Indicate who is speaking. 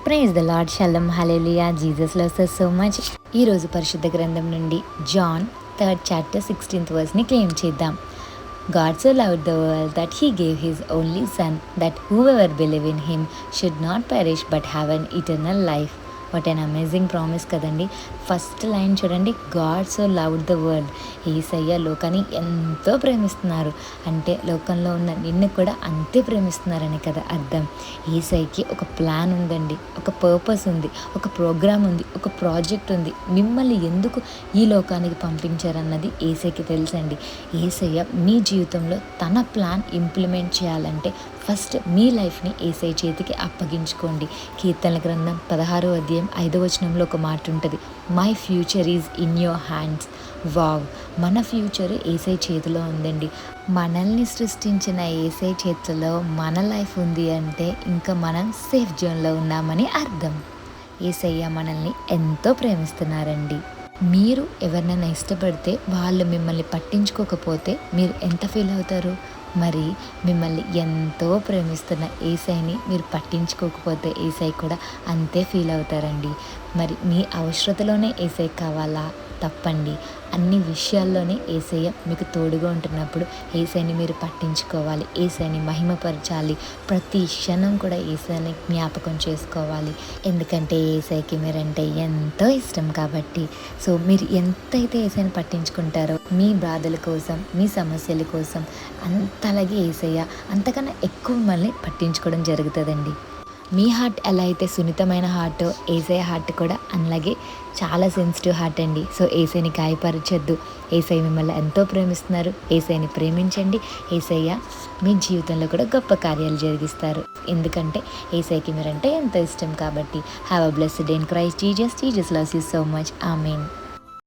Speaker 1: Praise the lord, shalom, hallelujah, Jesus loves us so much. ఈరోజు పరిశుద్ధ గ్రంథం నుండి John 3rd chapter 16th verse claim చేద్దాం. God so loved the world that he gave his only son, that whoever believe in him should not perish but have an eternal life. What an amazing promise కదండి. First line చూడండి, God so loved the world. Yesayya లోకాన్ని ఎంతో ప్రేమిస్తున్నారు అంటే లోకంలో ఉన్న నిన్ను కూడా అంతే ప్రేమిస్తున్నారని కదా అర్థం. యేసయ్యకి ఒక ప్లాన్ ఉందండి, ఒక పర్పస్ ఉంది, ఒక ప్రోగ్రామ్ ఉంది, ఒక ప్రాజెక్ట్ ఉంది. మిమ్మల్ని ఎందుకు ఈ లోకానికి పంపించారన్నది యేసయ్యకి తెలుసండి. యేసయ్య మీ జీవితంలో తన ప్లాన్ ఇంప్లిమెంట్ చేయాలంటే ఫస్ట్ మీ లైఫ్ని యేసయ్య చేతికి అప్పగించుకోండి. కీర్తనల గ్రంథం 16వ అధ్యాయం 5వ వచనంలో ఒక మాట ఉంటుంది, my future is in your hands. Wow, మన ఫ్యూచర్ యేసయ్య చేతిలో ఉందండి. మనల్ని సృష్టించిన యేసయ్య చేతిలో మన లైఫ్ ఉంది అంటే ఇంకా మనం సేఫ్ జోన్లో ఉన్నామని అర్థం. యేసయ్య మనల్ని ఎంతో ప్రేమిస్తున్నారండి. మీరు ఎవరినైనా ఇష్టపడితే వాళ్ళు మిమ్మల్ని పట్టించుకోకపోతే మీరు ఎంత ఫీల్ అవుతారు? మరి మిమ్మల్ని ఎంతో ప్రేమిస్తున్న యేసయ్యని మీరు పట్టించుకోకపోతే యేసయ్య కూడా అంతే ఫీల్ అవుతారండి. మరి మీ అవసరతలోనే యేసయ్య కావాలా? తప్పండి. అన్ని విషయాల్లోనే యేసయ్య మీకు తోడుగా ఉంటున్నప్పుడు యేసయ్యని మీరు పట్టించుకోవాలి, యేసయ్యని మహిమపరచాలి. ప్రతి క్షణం కూడా యేసయ్యని జ్ఞాపకం చేసుకోవాలి. ఎందుకంటే యేసయ్యకి మీరంటే ఎంతో ఇష్టం కాబట్టి. సో మీరు ఎంతైతే యేసయ్యని పట్టించుకుంటారో మీ బాధల కోసం, మీ సమస్యల కోసం అంతలాగే యేసయ్య అంతకన్నా ఎక్కువ మిమ్మల్ని పట్టించుకోవడం జరుగుతుందండి. మీ హార్ట్ ఎలా అయితే సున్నితమైన హార్ట్, యేసయ్య హార్ట్ కూడా అలాగే చాలా సెన్సిటివ్ హార్ట్ అండి. సో యేసయ్యని గాయపరచొద్దు. యేసయ్య మిమ్మల్ని ఎంతో ప్రేమిస్తున్నారు. యేసయ్యని ప్రేమించండి. యేసయ్య మీ జీవితంలో కూడా గొప్ప కార్యాలు జరిగిస్తారు. ఎందుకంటే యేసయ్యకి మీరంటే ఎంతో ఇష్టం కాబట్టి. Have a blessed day in Christ Jesus. Jesus loves you so much. Amen.